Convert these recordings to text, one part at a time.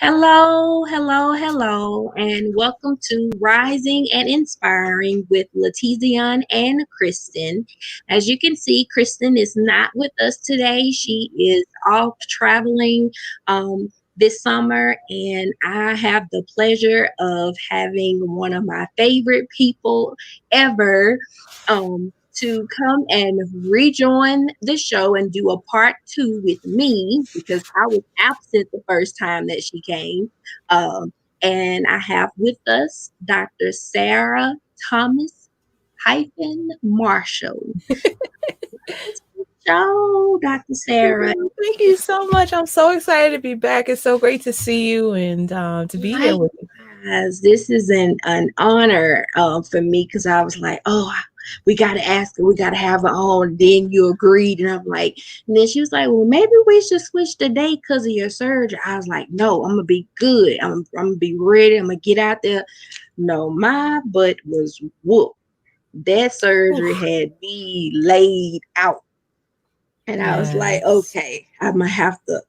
Hello, hello, hello, and welcome to Rising and Inspiring with Latizian and Kristen. As you can see, Kristen is not with us today. She is off traveling this summer, and I have the pleasure of having one of my favorite people ever. To come and rejoin the show and do a part two with me because I was absent the first time that she came. Um, and I have with us Dr. Sarah Thomas hyphen Marshall. Show, Dr. Sarah. Thank you so much. I'm so excited to be back. It's so great to see you and to be here with you. Likewise, this is an honor for me because I was like, oh, we got to ask her, we got to have her on. Then you agreed, and I'm like, and then she was like, well, maybe we should switch the date because of your surgery. I was like, no, I'm gonna be good. I'm gonna be ready. I'm gonna get out there. No, my butt was whooped. That surgery Oof. had me laid out, and I was like, Yes. okay, I'm gonna have to.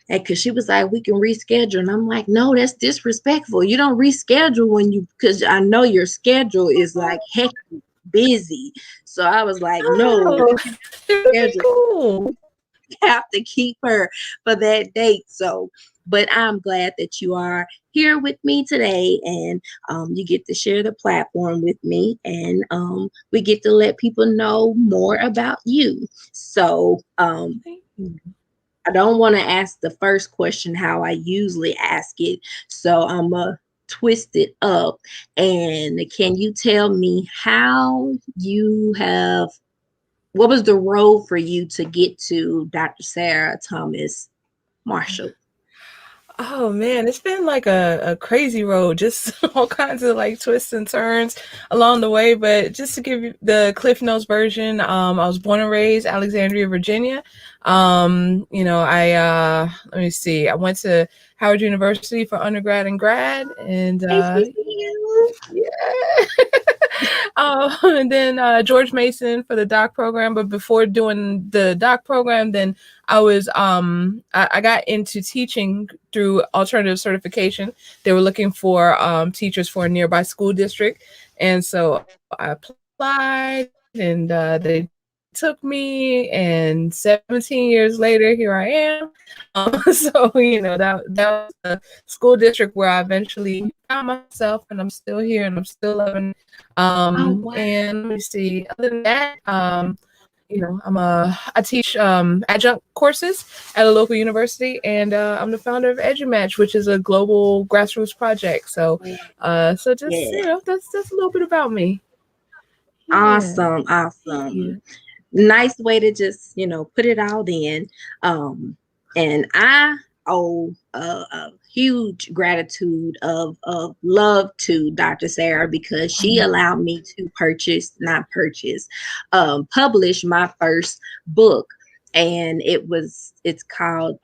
And because she was like, we can reschedule. And I'm like, no, that's disrespectful. You don't reschedule because I know your schedule is like heck busy. So I was like, no, Oh, it would be schedule. cool. Have to keep her for that date. So, but I'm glad that you are here with me today and you get to share the platform with me and we get to let people know more about you. So, I don't want to ask the first question how I usually ask it. So I'm going to twist it up. And can you tell me how you have, what was the road for you to get to Dr. Sarah Thomas Marshall? Oh man, it's been like a crazy road, just all kinds of like twists and turns along the way. But just to give you the Cliff Notes version, I was born and raised Alexandria, Virginia. Let me see, I went to Howard University for undergrad and grad, and HBCU. yeah. And then George Mason for the doc program. But before doing the doc program, then I got into teaching through alternative certification. They were looking for teachers for a nearby school district, and so I applied, and they took me. And 17 years later, here I am. So that was the school district where I eventually found myself, and I'm still here, and I'm still loving. Oh, wow. And let me see. Other than that, I teach adjunct courses at a local university, and I'm the founder of EduMatch, which is a global grassroots project. So just Yeah. that's a little bit about me. Yeah. Awesome. Thank Awesome. you. Nice way to just put it all in. And I owe a huge gratitude of love to Dr. Sarah because she allowed me to publish my first book, and it's called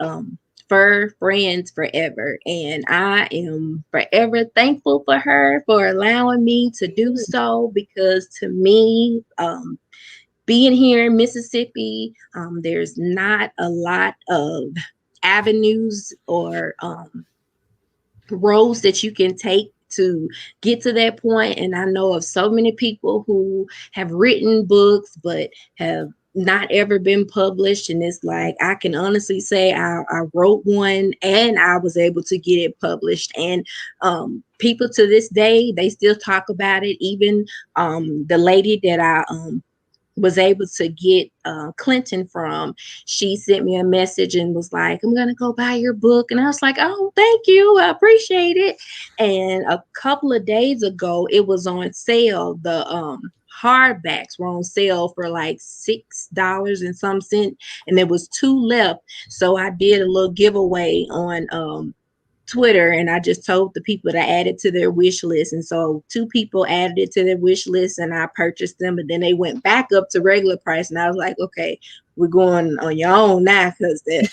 Fur Friends Forever. And I am forever thankful for her for allowing me to do so because to me, being here in Mississippi, there's not a lot of avenues or roads that you can take to get to that point. And I know of so many people who have written books but have not ever been published. And it's like, I can honestly say I wrote one and I was able to get it published. And people to this day, they still talk about it. Even the lady that I was able to get Clinton from, she sent me a message and was like, I'm going to go buy your book. And I was like, oh, thank you. I appreciate it. And a couple of days ago, it was on sale. The hardbacks were on sale for like $6 and some cent. And there was two left. So I did a little giveaway on Twitter, and I just told the people to add it to their wish list. And so two people added it to their wish list and I purchased them, but then they went back up to regular price. And I was like, okay, we're going on your own now because that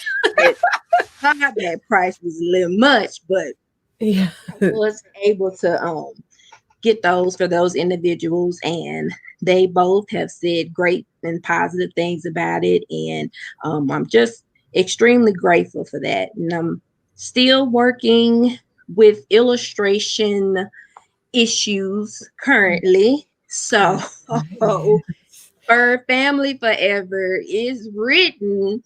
hardback price was a little much, but Yeah. I was able to get those for those individuals, and they both have said great and positive things about it. And I'm just extremely grateful for that. And I'm still working with illustration issues currently. So, Yes. Fur Family Forever is written,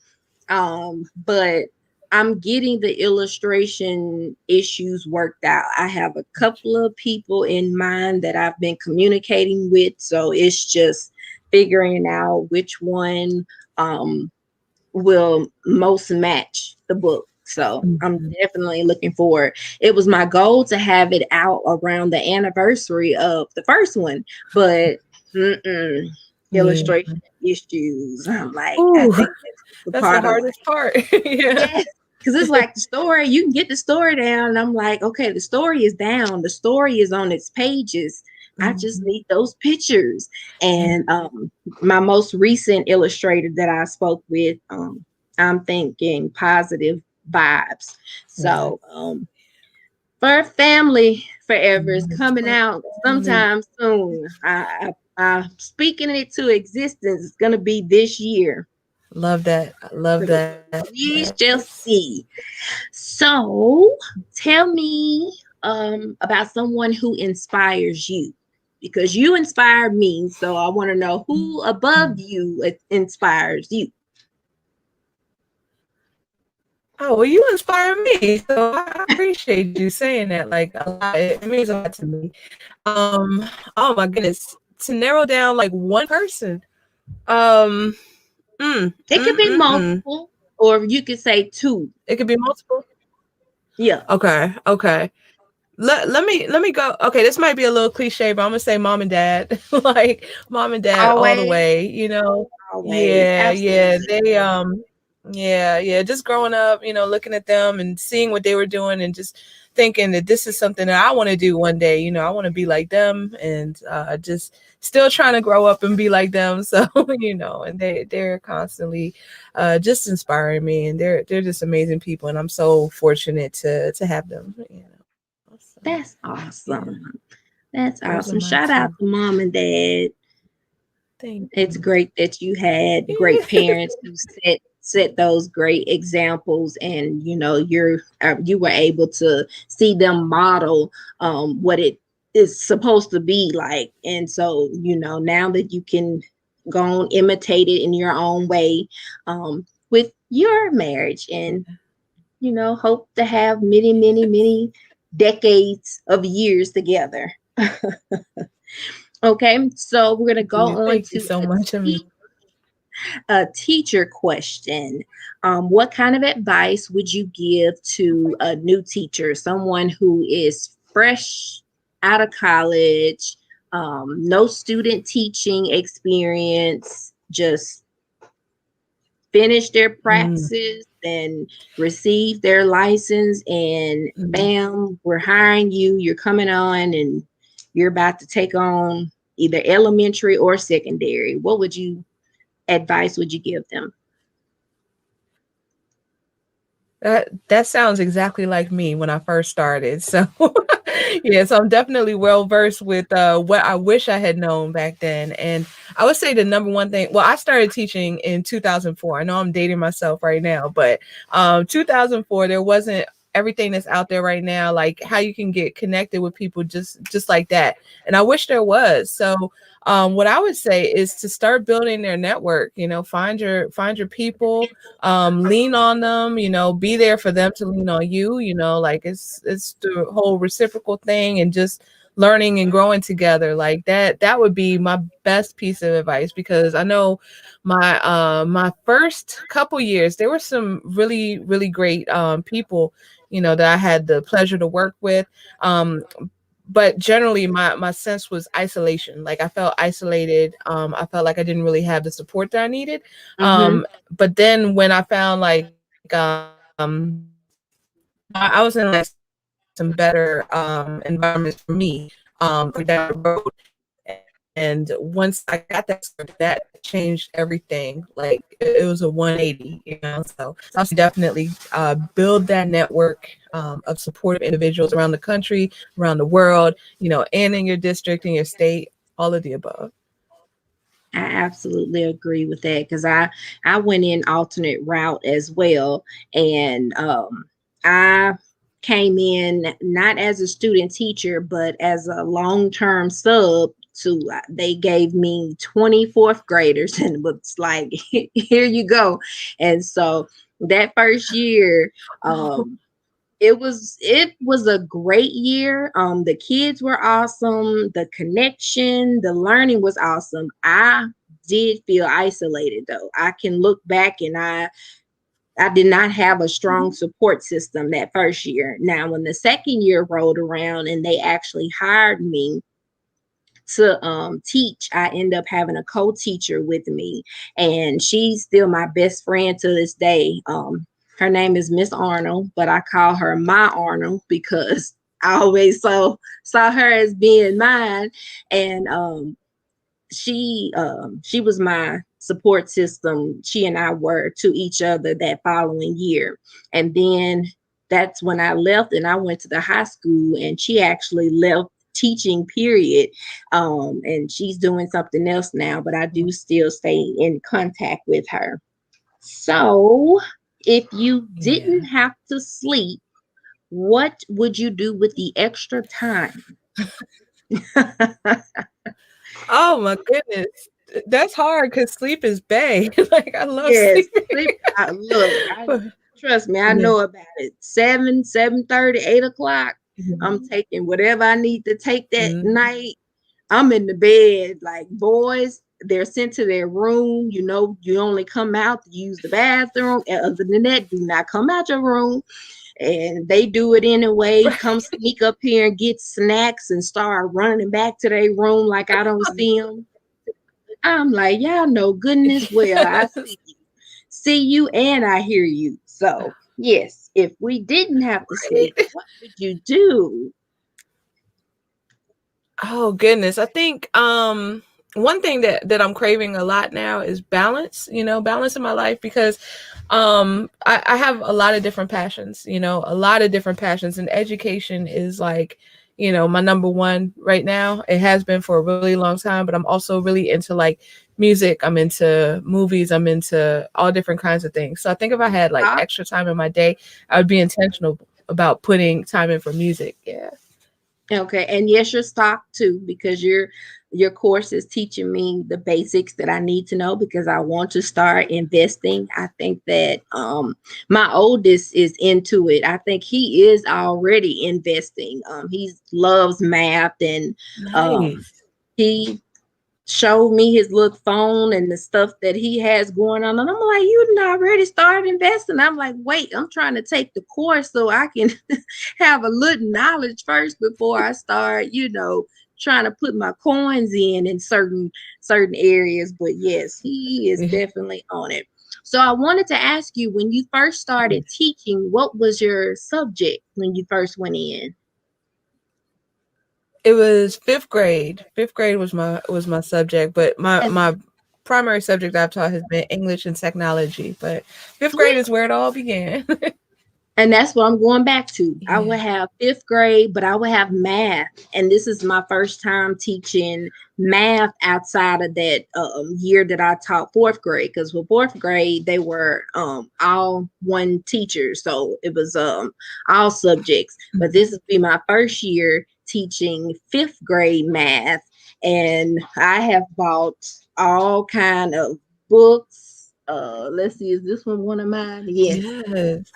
but I'm getting the illustration issues worked out. I have a couple of people in mind that I've been communicating with, so it's just figuring out which one um, will most match the book. So I'm Mhm. definitely looking forward. It was my goal to have it out around the anniversary of the first one, but mm-mm, Yeah. illustration issues. I'm like, I Ooh, think that's the that's the part of like, hardest part. Yeah. yes, because it's like the story, you can get the story down. And I'm like, okay, the story is down, the story is on its pages. I just Mhm. need those pictures. Yeah. And my most recent illustrator that I spoke with, I'm thinking positive vibes. Yeah. So Fur Family Forever is Yes, coming for out family. sometime soon. I'm speaking it to existence. It's gonna be this year. Love that. I love So that. we shall Yes. see. So tell me about someone who inspires you because you inspire me. So I want to know who above you inspires you. Oh, well, you inspire me, so I appreciate you saying that. Like a lot, it means a lot to me. Oh my goodness, to narrow down like one person. Um, It could be mm. multiple, or you could say two. It could be multiple. Yeah, Okay, okay. Let me go. Okay, this might be a little cliche, but I'm gonna say mom and dad. Like mom and dad all the always, way, you know. always, Yeah, yeah. absolutely. Yeah, just growing up, looking at them and seeing what they were doing and just thinking that this is something that I want to do one day. I want to be like them and just still trying to grow up and be like them. So, and they're constantly just inspiring me and they're just amazing people and I'm so fortunate to have them. So, That's yeah, awesome. That's those are awesome. my Shout out two. to mom and dad. Thank It's you. great that you had great parents who set those great examples, and you were able to see them model what it is supposed to be like. And so now that you can go and imitate it in your own way with your marriage, and hope to have many, many, many decades of years together. Okay, so we're going to go on Thank you to so much. I mean, a teacher question. What kind of advice would you give to a new teacher, someone who is fresh out of college, no student teaching experience, just finished their mm, practices and received their license, and mm. bam, we're hiring you, you're coming on, and you're about to take on either elementary or secondary? What would you advice would you give them? That sounds exactly like me when I first started. So yeah, so I'm definitely well versed with what I wish I had known back then. And I would say the number one thing, well, I started teaching in 2004. I know I'm dating myself right now, but 2004 there wasn't everything that's out there right now, like how you can get connected with people just like that. And I wish there was. So what I would say is to start building their network, find your people, lean on them, be there for them to lean on you, like it's the whole reciprocal thing and just learning and growing together. Like that would be my best piece of advice because I know my first couple years there were some really really great people that I had the pleasure to work with. But generally my sense was isolation. Like I felt isolated. I felt like I didn't really have the support that I needed. Mm-hmm. But then when I found like I was in like some better environments for me further down the road. And once I got that support, that changed everything. Like it was a 180. So I definitely build that network of supportive individuals around the country, around the world, and in your district, in your state, all of the above. I absolutely agree with that because I went in alternate route as well, and I came in not as a student teacher, but as a long-term sub to they gave me 24th graders and was like, here you go. And so that first year, Oh, it was a great year. The kids were awesome, the connection, the learning was awesome. I did feel isolated though. I can look back and I did not have a strong support system that first year. Now, when the second year rolled around and they actually hired me to teach, I end up having a co-teacher with me, and she's still my best friend to this day. Her name is Miss Arnold, but I call her my Arnold because I always saw her as being mine, and she was my support system. She and I were to each other that following year. And then that's when I left and I went to the high school, and she actually left teaching period. And she's doing something else now, but I do still stay in contact with her. So if you yeah. didn't have to sleep, what would you do with the extra time? Oh my goodness. That's hard because sleep is bae. Like I love Yes, sleeping. sleep. Look, But trust me, I yeah. know about it. 7:30, 8 o'clock. I'm Mhm. taking whatever I need to take that Mhm. night. I'm in the bed. Like boys, they're sent to their room. You know, you only come out to use the bathroom. And other than that, do not come out your room. And they do it anyway. Come sneak up here and get snacks and start running back to their room like I don't see them. I'm like, y'all know goodness well I see you and I hear you. So yes, if we didn't have to sleep, Right. what would you do? Oh goodness. I think one thing that I'm craving a lot now is balance, balance in my life because I have a lot of different passions, a lot of different passions, and education is like, my number one right now. It has been for a really long time, but I'm also really into like music, I'm into movies, I'm into all different kinds of things. So I think if I had like Talk. extra time in my day, I would be intentional about putting time in for music. Yeah. Okay, and yes, your stock too, because your course is teaching me the basics that I need to know because I want to start investing. I think that my oldest is into it. I think he is already investing. He loves math and um Nice. he showed me his little phone and the stuff that he has going on. And I'm like, you done already started investing. I'm like, wait, I'm trying to take the course so I can have a little knowledge first before I start, trying to put my coins in certain areas. But yes, he is Yeah. definitely on it. So I wanted to ask you, when you first started teaching, what was your subject when you first went in? It was fifth grade. Fifth grade was my subject, but my primary subject I've taught has been English and technology. But fifth grade is where it all began. And that's what I'm going back to. I would Yeah. have fifth grade, but I would have math. And this is my first time teaching math outside of that year that I taught fourth grade. Because for fourth grade, they were all one teacher. So it was all subjects. But this would be my first year teaching fifth grade math. And I have bought all kind of books. Let's see, is this one of mine? Yes. Yes.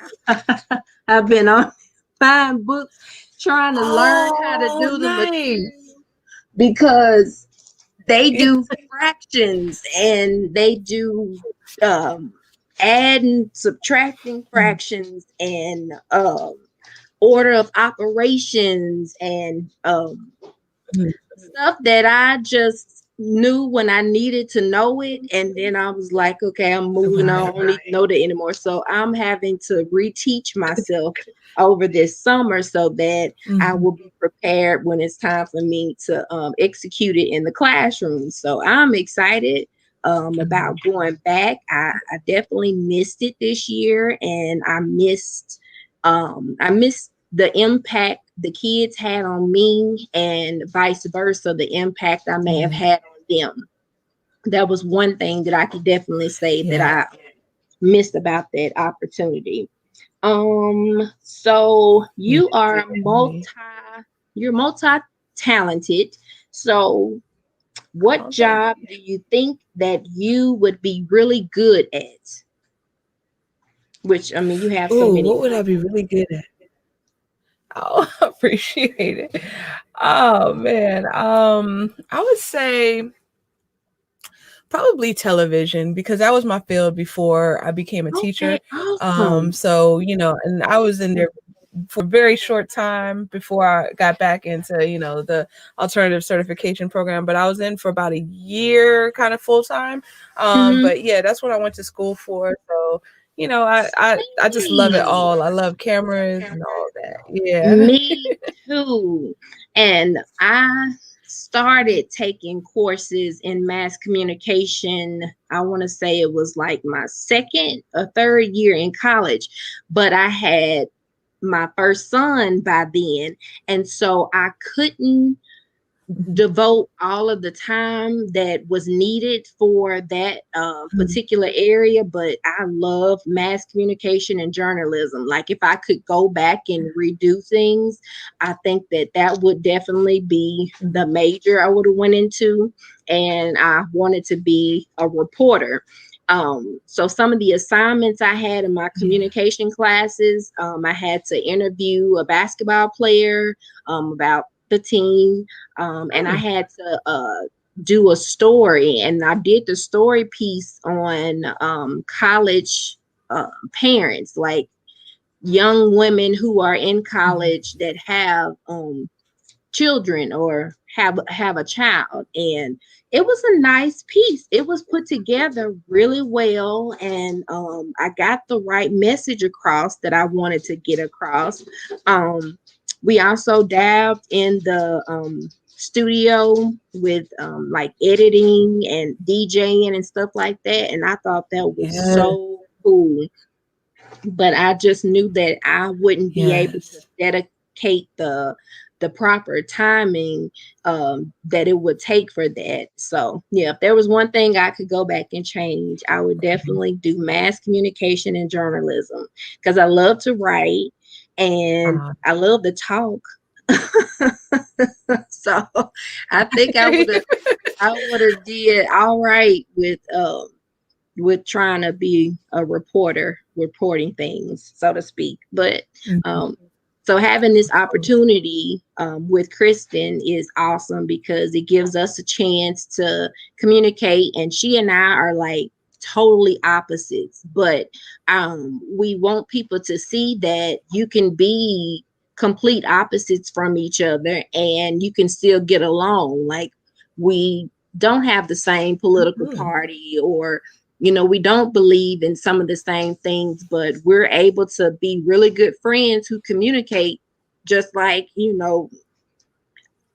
I've been on buying books trying to learn how to Oh, do the nice. material because they Yeah. do fractions and they do um, adding, subtracting fractions and order of operations and stuff that I just knew when I needed to know it. And then I was like, okay, I'm moving on. I Right. don't need to know that anymore. So I'm having to reteach myself over this summer so that I Mhm. will be prepared when it's time for me to execute it in the classroom. So I'm excited about going back. I definitely missed it this year, and I missed the impact the kids had on me and vice versa, the impact I may have Mhm. had on them. That was one thing that I could definitely say that Yeah. I missed about that opportunity. So Yeah, you are definitely. you're multi-talented. So what Oh, thank job you. do you think that you would be really good at? Which, I mean, you have so Ooh, many what would I skills. be really good at? Oh, appreciate it. Oh man. I would say probably television because that was my field before I became a teacher. Okay, awesome. So, and I was in there for a very short time before I got back into, the alternative certification program, but I was in for about a year kind of full time. Hmm. But yeah, that's what I went to school for. So, I just love it Same. all. I love cameras and all that. Yeah. Me too. And I started taking courses in mass communication. I want to say it was like my second or third year in college, but I had my first son by then. And so I couldn't devote all of the time that was needed for that particular area, but I love mass communication and journalism. Like if I could go back and redo things, I think that that would definitely be the major I would have went into, and I wanted to be a reporter. So some of the assignments I had in my Yeah. communication classes, I had to interview a basketball player about the team, and I Mm, had to do a story, and I did the story piece on college parents, like young women who are in mm, college that have children or have a child. And it was a nice piece. It was put together really well, and I got the right message across that I wanted to get across. We also dabbed in the studio with like editing and DJing and stuff like that, and I thought that was yeah. so cool. But I just knew that I wouldn't be able to Yes. dedicate the proper timing that it would take for that. So yeah, if there was one thing I could go back and change, I would definitely do mass communication and journalism, because I love to write and Uh, I love to talk. So I think I would have did all right with trying to be a reporter, reporting things, so to speak. But mhm. um, so having this opportunity with Kristen is awesome because it gives us a chance to communicate. And she and I are like totally opposites, but we want people to see that you can be complete opposites from each other and you can still get along. Like we don't have the same political Mhm. party, or we don't believe in some of the same things, but we're able to be really good friends who communicate. Just like,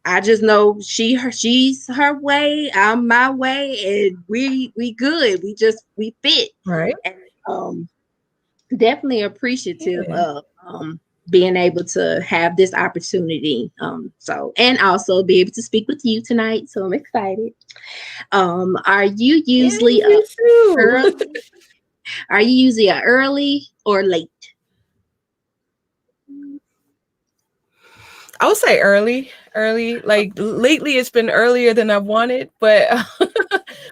I just know she's her way, I'm my way, and we good. We fit. Right? And definitely appreciative Yeah. of being able to have this opportunity. So, and also be able to speak with you tonight. So I'm excited. Are you Yeah, usually me too. early? Are you usually a early or late? I would say early, early. Like lately, it's been earlier than I wanted, but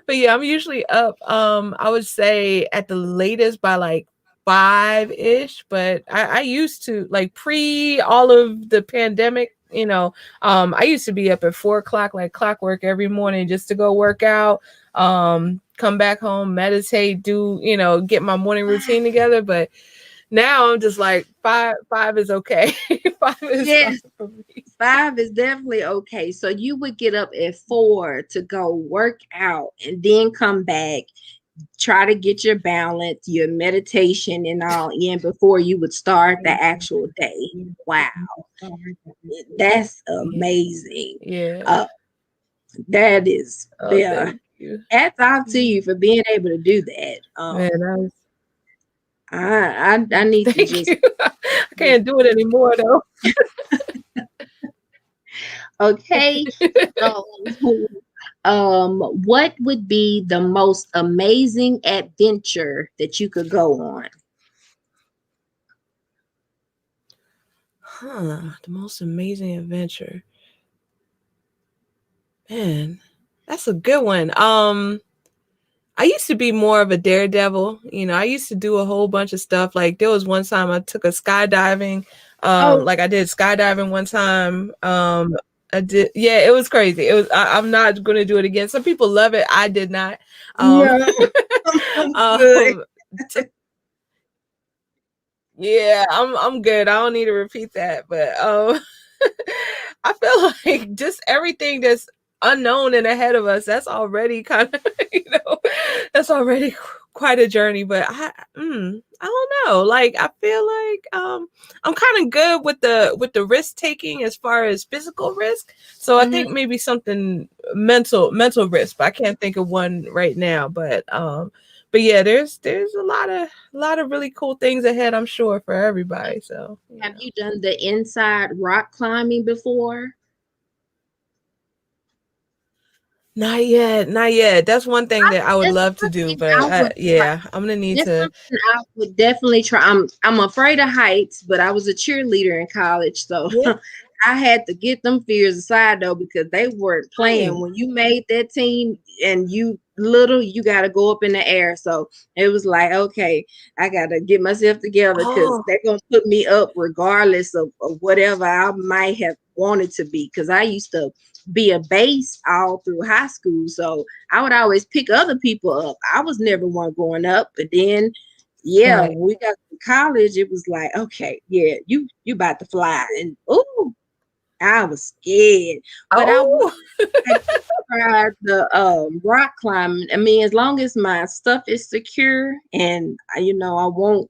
but yeah, I'm usually up. I would say at the latest by like 5 ish. But I used to like pre all of the pandemic. I used to be up at 4 o'clock, like clockwork every morning, just to go work out. Come back home, meditate, do get my morning routine together. But now I'm just like five is okay. Five is fine Yes, for me. 5 is definitely okay. So you would get up at 4 to go work out and then come back, try to get your balance, your meditation, and all in before you would start the actual day. Wow, that's Yeah. amazing. Yeah. Uh, that is, Oh, yeah. thank you. Hats off to Mm. you for being able to do that. Man, that was I need to thank just you. I can't do it anymore though. okay. So, what would be the most amazing adventure that you could go on? The most amazing adventure. Man, that's a good one. I used to be more of a daredevil. I used to do a whole bunch of stuff. Like there was one time I took a skydiving. Oh Like I did skydiving one time. I did. Yeah, it was crazy. I'm not going to do it again. Some people love it. I did not. Um, no, I'm good. um, t- yeah, I'm good. I don't need to repeat that. But I feel like just everything that's unknown and ahead of us, that's already kind of, that's already quite a journey. But I don't know. Like I feel like I'm kind of good with the risk taking as far as physical risk. So I Mhm. think maybe something mental risk. But I can't think of one right now. But yeah, there's a lot of really cool things ahead, I'm sure, for everybody. So Have you done the inside rock climbing before? Not yet, not yet. That's one thing that I would That's love to do, something but I would like. yeah, I'm gonna need It's to. something I would definitely try. I'm afraid of heights, but I was a cheerleader in college, so Yeah, I had to get them fears aside though because they weren't playing. right. When you made that team and you little, you got to go up in the air. So it was like, okay, I got to get myself together because Oh, they're gonna put me up regardless of whatever I might have wanted to be. Because I used to be a base all through high school, so I would always pick other people up. I was never one going up, but then yeah, right. when we got to college, it was like, okay, yeah, you about to fly. And oh, I was scared. But I would Oh, like to try the rock climbing. I mean, as long as my stuff is secure and I won't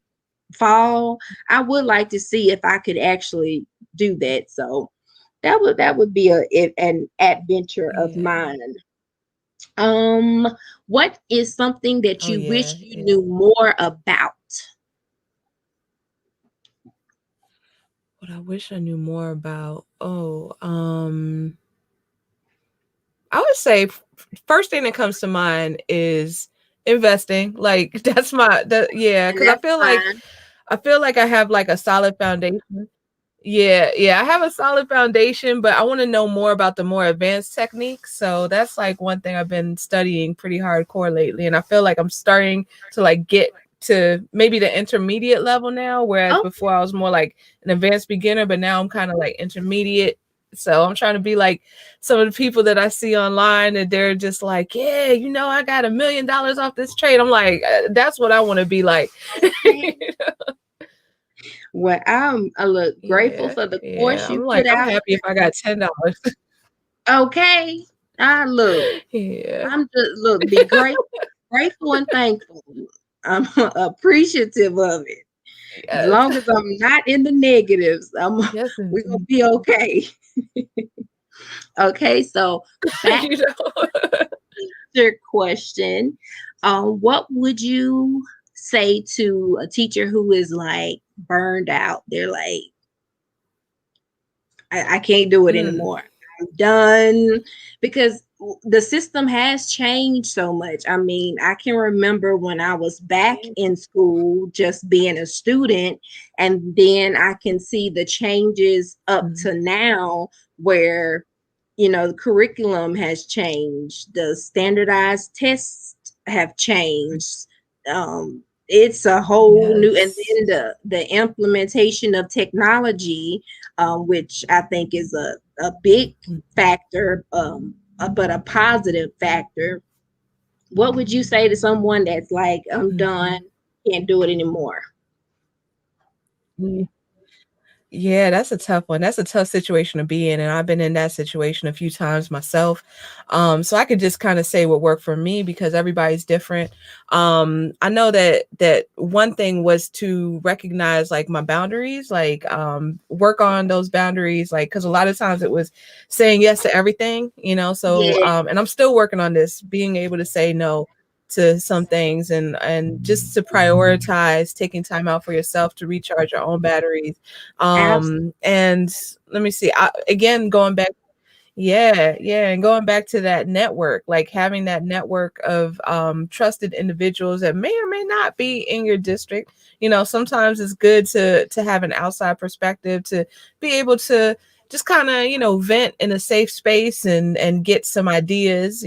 fall, I would like to see if I could actually do that. So that would be an adventure of yeah. mine. Um, what is something that Oh, you yeah, wish you yeah. knew more about? What I wish I knew more about. Oh, I would say first thing that comes to mind is investing. Like yeah, And because I that's feel like fine. I feel like I have like a solid foundation. Yeah, yeah, I have a solid foundation, but I want to know more about the more advanced techniques. So that's like one thing I've been studying pretty hardcore lately, and I feel like I'm starting to like get to maybe the intermediate level now, whereas Oh, before I was more like an advanced beginner, but now I'm kind of like intermediate. So I'm trying to be like some of the people that I see online, and they're just like, yeah, I got $1 million off this trade. I'm like, that's what I want to be like. okay. Well, I'm a look grateful Yeah, for the course yeah. you I'm like, put I'm out. happy if I got $10. Okay. I look. Yeah. I'm just look, be grateful and thankful. I'm appreciative of it. As Yes. long as I'm not in the negatives, Yes, we're gonna indeed. be okay. Okay, so back You know? to your question. What would you say to a teacher who is like burned out? They're like, I can't do it Mm. anymore. I'm done because the system has changed so much. I mean, I can remember when I was back Yeah. in school, just being a student, and then I can see the changes up Mhm. to now where the curriculum has changed, the standardized tests have changed. It's a whole new, and Yes. then the implementation of technology, which I think is a big Mm. factor, but a positive factor. What would you say to someone that's like, I'm done, Mhm. can't do it anymore? Mm. Yeah, that's a tough one. That's a tough situation to be in, and I've been in that situation a few times myself. So I could just kind of say what worked for me because everybody's different. I know that one thing was to recognize like my boundaries, like work on those boundaries, like because a lot of times it was saying yes to everything, So Yeah, and I'm still working on this, being able to say no to some things and just to prioritize taking time out for yourself to recharge your own batteries absolutely. and let me see. Again, going back. Yeah, yeah, and going back to that network, like having that network of trusted individuals that may or may not be in your district. Sometimes it's good to have an outside perspective, to be able to just kind of vent in a safe space and get some ideas,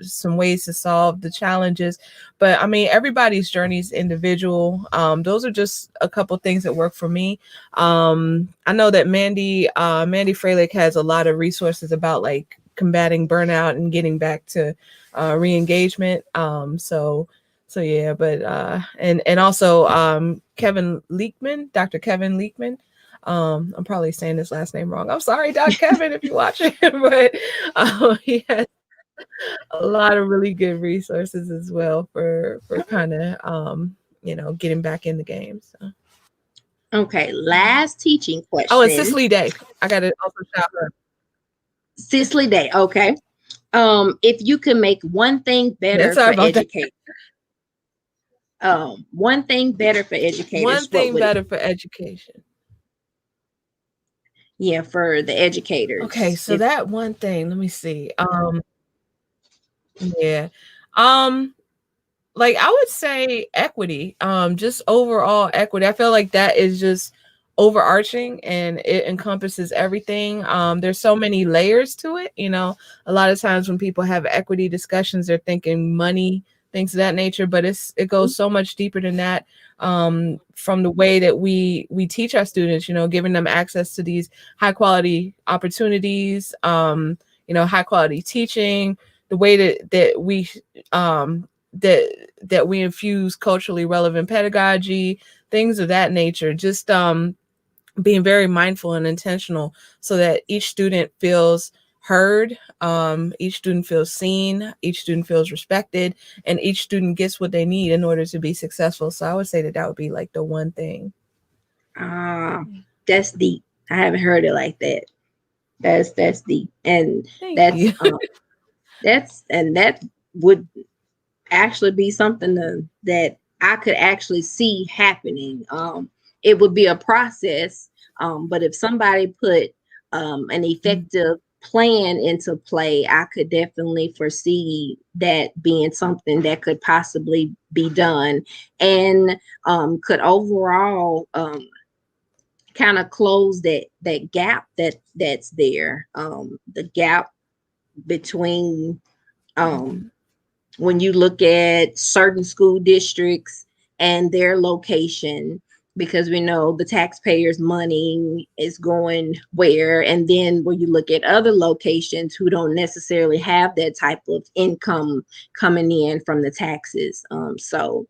some ways to solve the challenges. But I mean, everybody's journey is individual. Those are just a couple things that work for me. I know that Mandy Freilich has a lot of resources about like combating burnout and getting back to re-engagement. So yeah, but and also Kevin Leekman, Dr. Kevin Leekman. I'm probably saying his last name wrong. I'm sorry, Doc Kevin, if you watch it, but he has a lot of really good resources as well for kind of getting back in the game. So. Okay, last teaching Oh, and question. Cicely Day. I gotta also shout her. Cicely Day. Okay. If you could make one thing Yeah, better sorry for about that. educators, one thing better for One educators, what thing would it better for education. be? Yeah, for the Okay, educators. so If that one thing, let me see. Yeah. Um, like I would say equity, just overall equity. I feel like that is just overarching and it encompasses everything. There's so many layers to it. A lot of times when people have equity discussions, they're thinking money, things of that nature, but it goes so much deeper than that. From the way that we teach our students, giving them access to these high quality opportunities, high quality teaching, the way that we that we infuse culturally relevant pedagogy, things of that nature. Just being very mindful and intentional so that each student feels heard, each student feels seen, each student feels respected, and each student gets what they need in order to be successful. So I would say that would be like the one thing. ah, that's deep. I haven't heard it like that. That's deep, and Thank that's you. that would actually be something that I could actually see happening. It would be a process, but if somebody put an effective plan into play, I could definitely foresee that being something that could possibly be done and could overall kind of close that gap that's there. The gap between um, when you look at certain school districts and their location, because we know the taxpayers' money is going where, and then when you look at other locations who don't necessarily have that type of income coming in from the taxes. So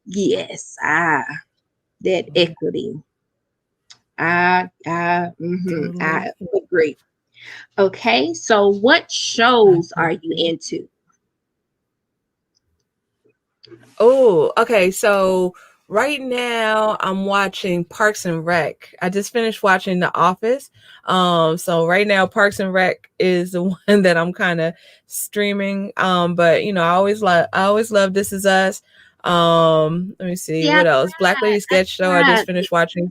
yes, that equity. I Totally. agree. Okay, so what I shows are you agree. into? Oh, okay. So right now I'm watching Parks and Rec. I just finished watching The Office. So right now Parks and Rec is the one that I'm kind of streaming. But I always love This Is Us. Let me see See, what else. Black Lady I Sketch Show. I just tried. finished watching.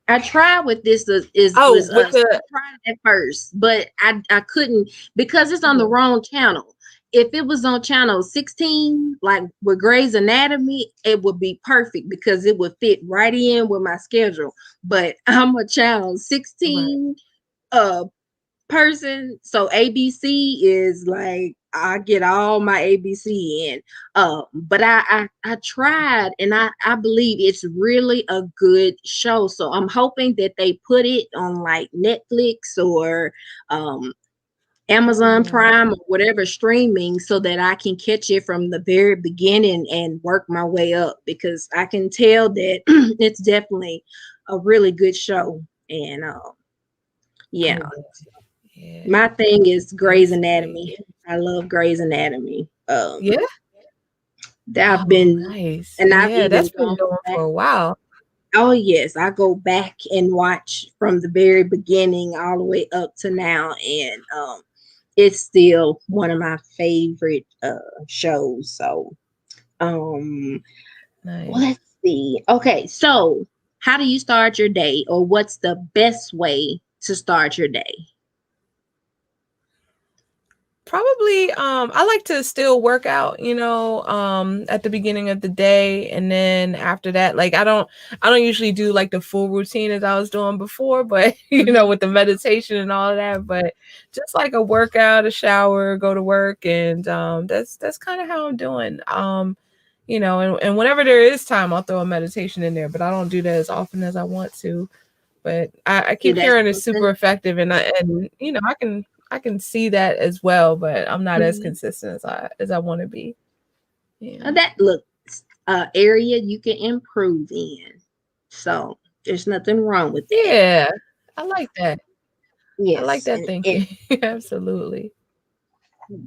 I tried with this is Oh, was with us. I the tried it at first, but I couldn't because it's on the wrong channel. If it was on channel 16, like with Grey's Anatomy, it would be perfect because it would fit right in with my schedule. But I'm a channel right. 16 uh person. So ABC is like I get all my ABC in. But I tried and I believe it's really a good show. So I'm hoping that they put it on like Netflix or um Amazon Yeah. Prime or whatever streaming so that I can catch it from the very beginning and work my way up because I can tell that it's definitely a really good show. And yeah, Oh, yeah. my thing is Grey's That's great. Anatomy. I love Grey's Anatomy. Yeah. That I've Oh, been, nice. and I've Yeah, even that's been gone going for back. a while. Oh yes, I go back and watch from the very beginning all the way up to now, and it's still one of my favorite shows. So um, Nice. let's see. Okay, so how do you start your day, or what's the best way to start your day? Probably, I like to still work out, at the beginning of the day, and then after that, like I don't usually do like the full routine as I was doing before, but Mhm. with the meditation and all of that, but just like a workout, a shower, go to work, and that's kind of how I'm doing. And whenever there is time, I'll throw a meditation in there, but I don't do that as often as I want to. But I Yeah, keep that's hearing it's super something. effective, and I can see that as well, but I'm not as Mhm. consistent as I want to be. Yeah. That looks area you can improve in. So there's nothing wrong with that. Yeah. I like that. I like Yes, that and thinking. Absolutely.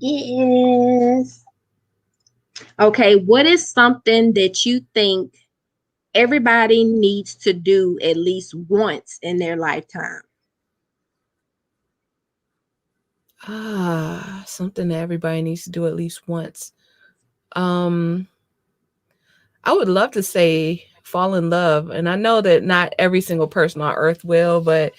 yes. Okay, what is something that you think everybody needs to do at least once in their lifetime? Something that everybody needs to do at least once. Um, I would love to say fall in love, and I know that not every single person on earth will, but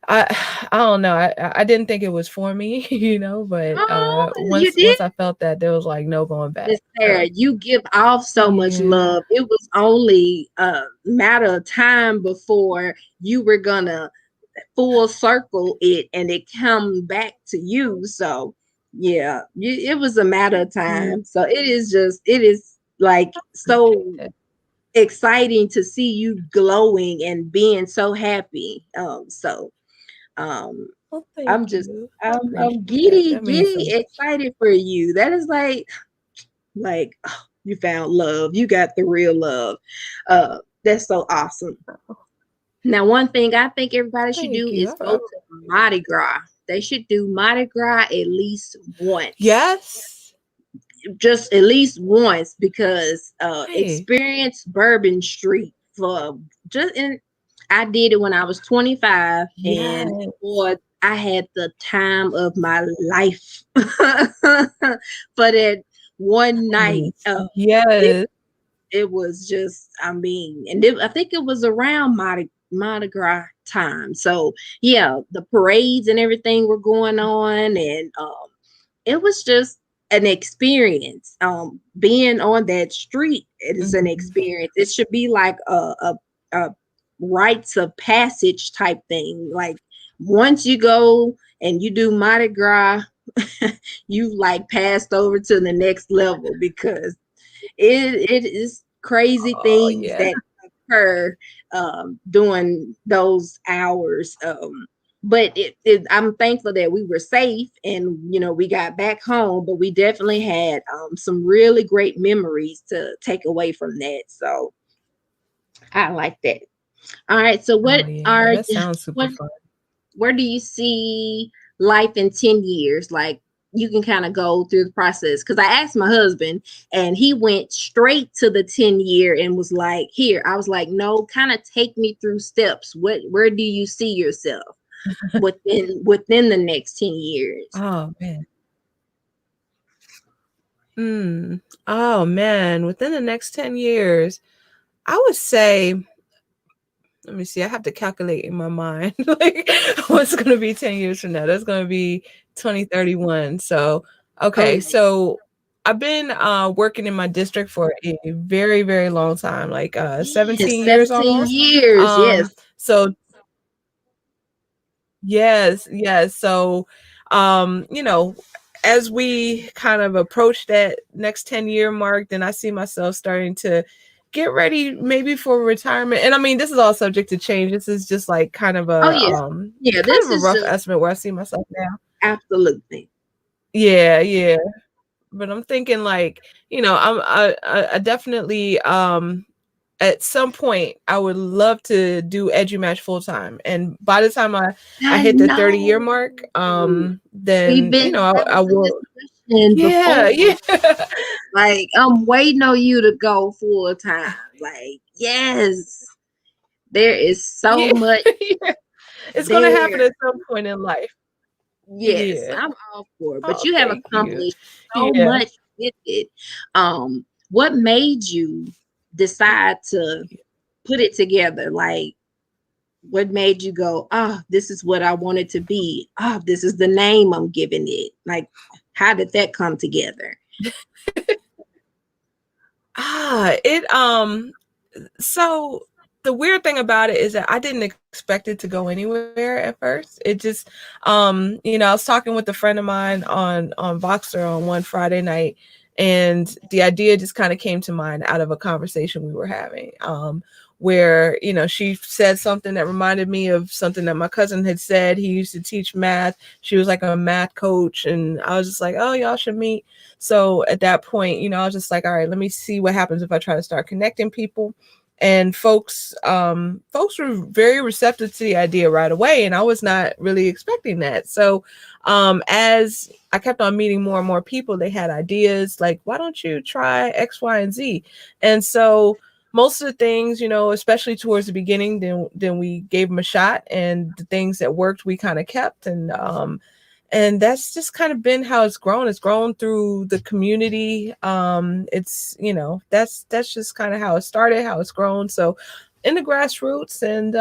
I I don't know. I didn't think it was for me, but Oh, you once did? once I felt that, there was like no going back. Miss Sarah, So you give off so much yeah. love. It was only a matter of time before you were gonna full circle it and it come back to you. So yeah, it was a matter of Mm, time. So it is like so appreciate that. exciting to see you glowing and being so happy. Um Well, thank I'm just you. I I'm appreciate that. That means so giddy much. excited for you. That is like oh, you found love. You got the real love. That's so awesome. Now, one thing I think everybody should do Thank you. is go to Mardi Gras. They should do Mardi Gras at least once, Yes. just at least once, because Hey. experience Bourbon Street for just in. I did it when I was 25, and Yes. boy, I had the time of my life for that one night. It Yes. it was just, I mean, and I think it was around Mardi Gras time. So yeah, the parades and everything were going on, and it was just an experience. Being on that street, it is an Mhm. experience. It should be like a rites of passage type thing. Like once you go and you do Mardi Gras, you like passed over to the next level because it is crazy Oh, things yeah. that occur during those hours. But I'm thankful that we were safe and we got back home. But we definitely had some really great memories to take away from that. So I like that. All right. So Oh, yeah. That sounds super what fun. where do you see life in 10 years? Like you can kind of go through the process. Cause I asked my husband and he went straight to the 10-year and was like, here, I was like, no, kind of take me through steps. Where do you see yourself within the next 10 years? Oh, man. Mm. Oh, man. Within the next 10 years, I would say, let me see, I have to calculate in my mind like what's going to be 10 years from now. That's going to be 2031. So, okay. Oh, So, I've been working in my district for a very, very long time, like yes, 17 years 17 almost. years. Yes. So yes, yes. So, as we kind of approach that next 10-year mark, then I see myself starting to get ready maybe for retirement. And I mean, this is all subject to change. This is just like Oh, yeah. Yeah. kind of This a is rough just estimate where I see myself now. absolutely. Yeah, yeah. But I'm thinking like, I definitely at some point I would love to do EduMatch full time. And by the time I I hit the 30-year know. mark, We've then been having I some will. discussion Yeah, before. yeah. Like, I'm waiting on you to go full time. Like, yes, there is so Yeah, much yeah. It's gonna happen there. at some point in life. Yes, Yeah. I'm all for it. But Oh, you have thank you. accomplished so Yeah. much with it. What made you decide to put it together? Like, What made you go, ah, this is what I want it to be? Ah, this is the name I'm giving it. Like, how did that come together? It so the weird thing about it is that I didn't expect it to go anywhere at first. It just I was talking with a friend of mine on Voxer on one Friday night, and the idea just kind of came to mind out of a conversation we were having. Where she said something that reminded me of something that my cousin had said. He used to teach math. She was like a math coach, and I was just like, oh, y'all should meet. So at that point, I was just like, all right, let me see what happens if I try to start connecting people. And folks were very receptive to the idea right away, and I was not really expecting that. So as I kept on meeting more and more people, they had ideas like, why don't you try X, Y, and Z? And so most of the things, especially towards the beginning, then we gave them a shot, and the things that worked we kind of kept. And that's just kind of been how it's grown. It's grown through the community. It's that's just kind of how it started, how it's grown. So in the grassroots, and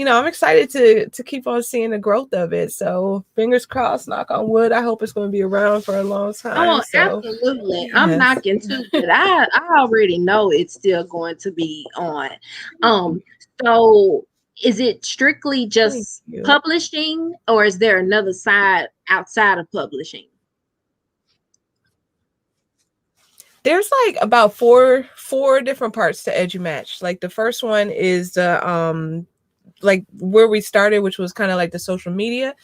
I'm excited to keep on seeing the growth of it. So fingers crossed, knock on wood. I hope it's going to be around for a long time. Oh, So absolutely. I'm yes, knocking too, but I already know it's still going to be on. Um, so is it strictly thank just you. publishing, or is there another side outside of publishing? There's like about four different parts to EduMatch. Like the first one is the like where we started, which was kind of like the social media.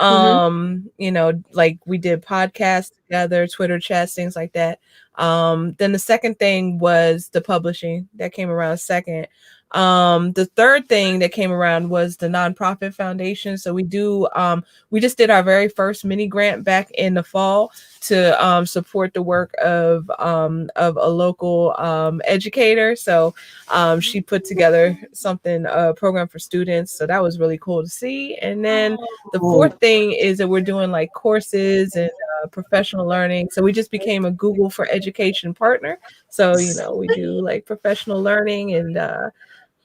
Mm-hmm. Like we did podcasts together, Twitter chats, things like that. Then the second thing was the publishing that came around second. The third thing that came around was the nonprofit foundation. So we just did our very first mini grant back in the fall to support the work of a local educator. So she put together something, a program for students. So that was really cool to see. And then the Oh, fourth thing is that we're doing like courses and professional learning. So we just became a Google for Education partner. So, we do sweet. like professional learning, and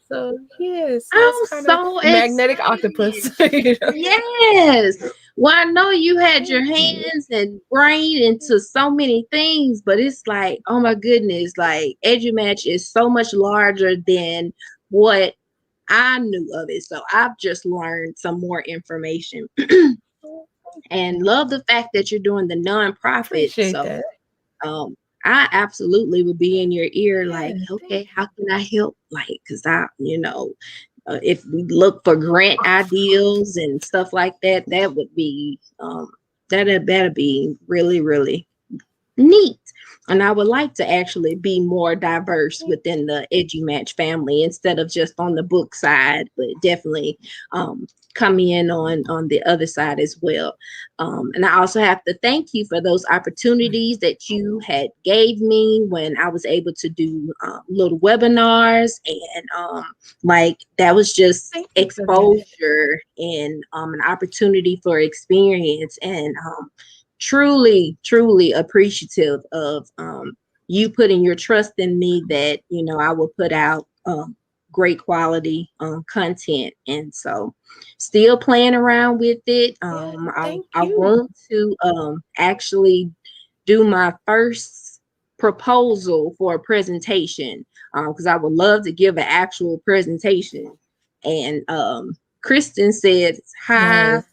so yes, that's I'm kind of so the magnetic octopus. excited. Yes. Well, I know you had your Thank you. hands and brain into so many things, but it's like, oh my goodness, like EduMatch is so much larger than what I knew of it. So I've just learned some more information and love the fact that you're doing the nonprofit. Appreciate So that. um I absolutely will be in your ear, like, Yeah, thank okay, how can I help? Like, because if we look for grant ideals and stuff like that, that would be that'd be really, really neat. And I would like to actually be more diverse you. within the EduMatch family instead of just on the book side, but definitely um, coming in on the other side as well. And I also have to thank you for those opportunities that you had gave me when I was able to do little webinars, and like that was just Thank you for that. exposure and an opportunity for experience, and truly, truly appreciative of you putting your trust in me that I will put out great quality content. And so, still playing around with it. Yeah, thank I you. want to actually do my first proposal for a presentation because I would love to give an actual presentation. And Kristen said hi. Yes,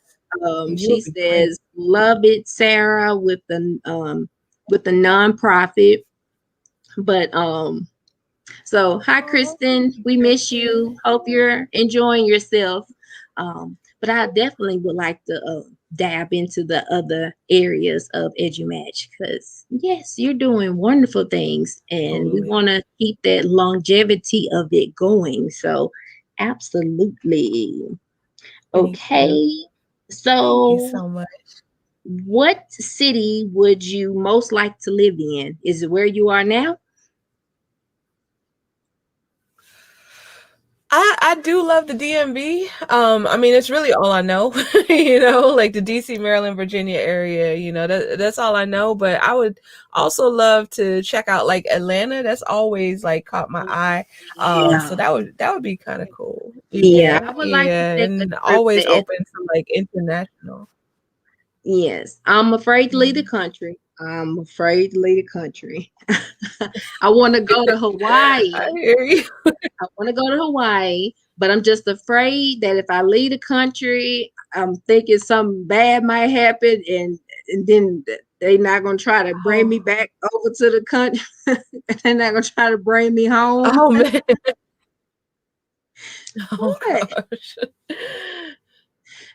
you She would be great. says, "Love it, Sarah," with the nonprofit. But so hi, Oh, Kristen. thank you, We miss Kristen. you. Hope you're enjoying yourself. But I definitely would like to dab into the other areas of EduMatch because yes, you're doing wonderful things, and we Totally. want to keep that longevity of it going. So, absolutely. Thank you. Okay. Thank you So, so much. what city would you most like to live in? Is it where you are now? I do love the DMV. I mean, it's really all I know. Like the DC, Maryland, Virginia area. That's all I know. But I would also love to check out like Atlanta. That's always like caught my eye. So Yeah. that would be kind of cool. Yeah, I Yeah, would like to yeah, take a and trip always to. open to, like, international. Yes, I'm afraid to leave the Mm. country. I'm afraid to leave the country. I want to go to I Hawaii. hear you. I want to go to Hawaii, but I'm just afraid that if I leave the country, I'm thinking something bad might happen, and then they're not gonna try to bring me Oh. back over to the country. They're not gonna try to bring me home. Oh, man. Oh What? gosh.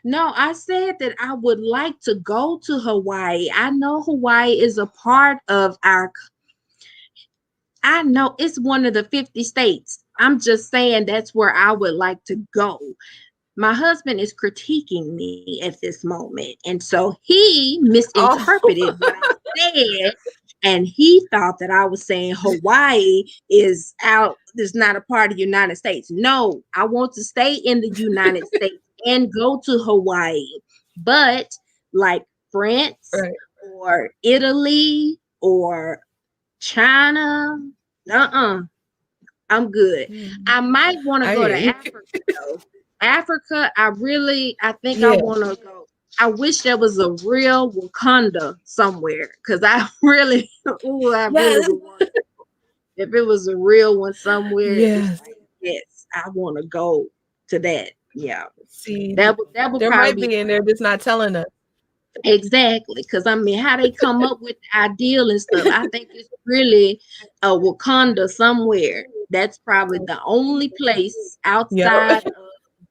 No, I said that I would like to go to Hawaii. I know Hawaii is a part of our. I know it's one of the 50 states. I'm just saying that's where I would like to go. My husband is critiquing me at this moment. And so he misinterpreted Oh. what I said. And he thought that I was saying Hawaii is not a part of the United States. No, I want to stay in the United States and go to Hawaii. But like France Right. or Italy or China, uh-uh. I'm good. Mm. I might want to I go hear to you. Africa though. Africa, I think I Yeah. want to go. I wish there was a real Wakanda somewhere because I really, ooh, I really Yes. would want. If it was a real one somewhere, it's Yes. like, yes, I want to go to that. Yeah, See, that would there might probably be be, and they're just not telling us. exactly because I mean, how they come up with the ideal and stuff. I think it's really a Wakanda somewhere. That's probably the only place Yep. outside of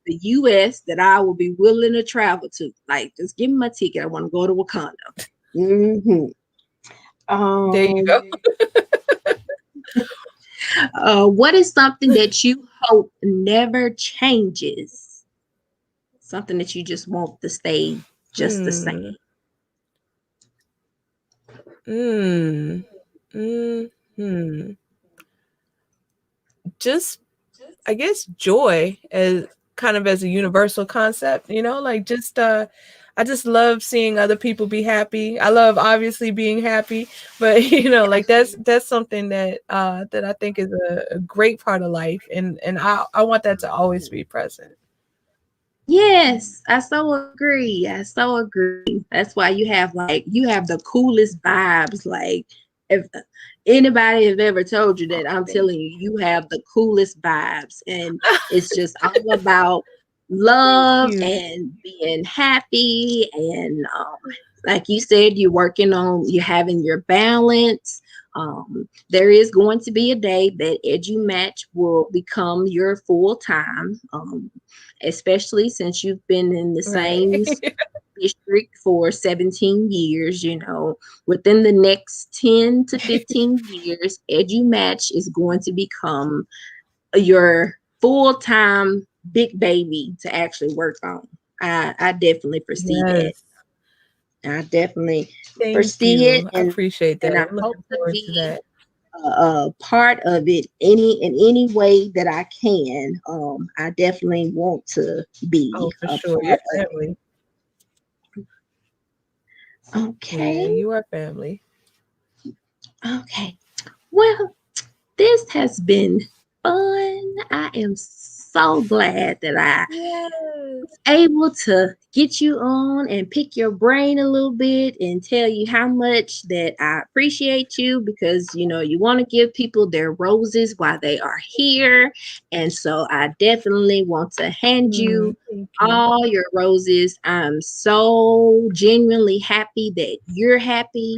the US that I will be willing to travel to. Like, just give me my ticket. I want to go to Wakanda. hmm There you go. Um, what is something that you hope never changes? Something that you just want to stay just the same. Hmm. Mm. Hmm. Just, I guess, joy as kind of as a universal concept, like just I just love seeing other people be happy. I love obviously being happy, but like that's something that I think is a great part of life, and I want that to always be present. Yes, I so agree. I so agree. That's why you have the coolest vibes. Like if anybody have ever told you that, I'm telling you, you have the coolest vibes. And it's just all about Thank love you. and being happy. And like you said, you're having your balance. There is going to be a day that EduMatch will become your full time. Especially since you've been in the Right. same district for 17 years, within the next 10 to 15 years, EduMatch is going to become your full-time big baby to actually work on. I definitely foresee that. Yes. I definitely Thank foresee it, you. I appreciate and that. I I'm hope looking to forward to be that. a part of it any way that I can. I definitely want to be Oh, for a sure. Your part of it. family. Yeah, Okay. you are family. Okay. Well, this has been fun. I am so glad that I Yes. able to get you on and pick your brain a little bit and tell you how much that I appreciate you because you want to give people their roses while they are here. And so I definitely want to hand you Thank you. all your roses. I'm so genuinely happy that you're happy.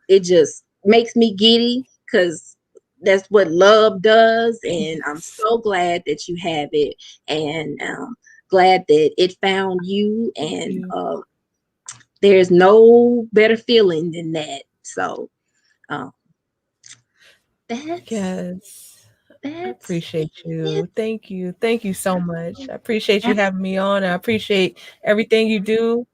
It just makes me giddy because that's what love does. And I'm Yes. so glad that you have it. And glad that it found you, Thank and you. there's no better feeling than that. So um, that's Yes. I that's appreciate it. you. Thank you. Thank you so much. I appreciate you having me on. I appreciate everything you do.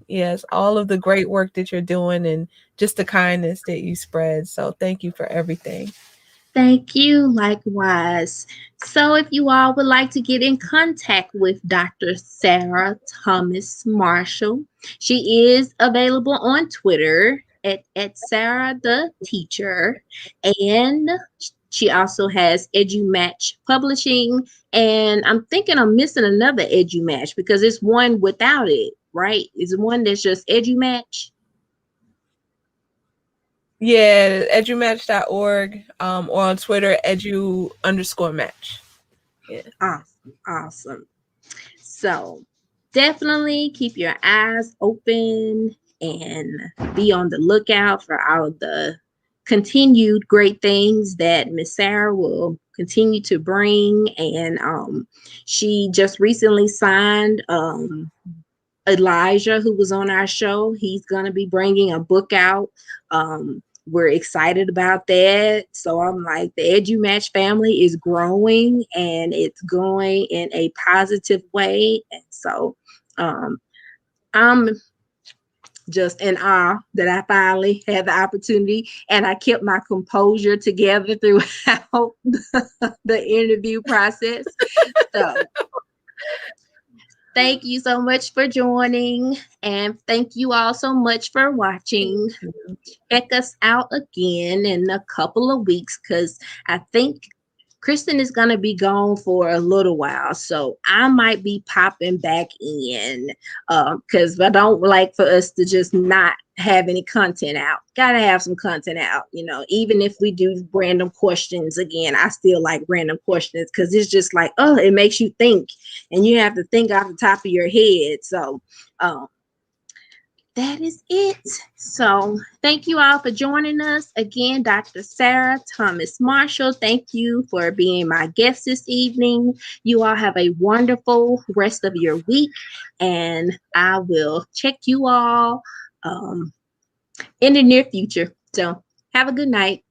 Yes, all of the great work that you're doing and just the kindness that you spread. So thank you for everything. Thank you, likewise. So, if you all would like to get in contact with Dr. Sarah Thomas Marshall, she is available on Twitter at Sarah the Teacher, and She also has EduMatch Publishing, and I'm thinking I'm missing another EduMatch because it's one without it, right? It's one that's just EduMatch. Yeah, edumatch.org, or on Twitter, edu_match. Yeah. Awesome, awesome. So definitely keep your eyes open and be on the lookout for all the continued great things that Miss Sarah will continue to bring. And she just recently signed Elijah, who was on our show. He's going to be bringing a book out. We're excited about that. So I'm like, the EduMatch family is growing and it's going in a positive way. And so um, I'm just in awe that I finally had the opportunity and I kept my composure together throughout the interview process. So thank you so much for joining, and thank you all so much for watching. Check us out again in a couple of weeks because I think Kristen is going to be gone for a little while. So I might be popping back in because I don't like for us to just not have any content out. Got to have some content out. Even if we do random questions again, I still like random questions because it's just like, oh, it makes you think and you have to think off the top of your head. So, that is it. So thank you all for joining us. Again, Dr. Sarah Thomas Marshall, thank you for being my guest this evening. You all have a wonderful rest of your week, and I will check you all in the near future. So have a good night.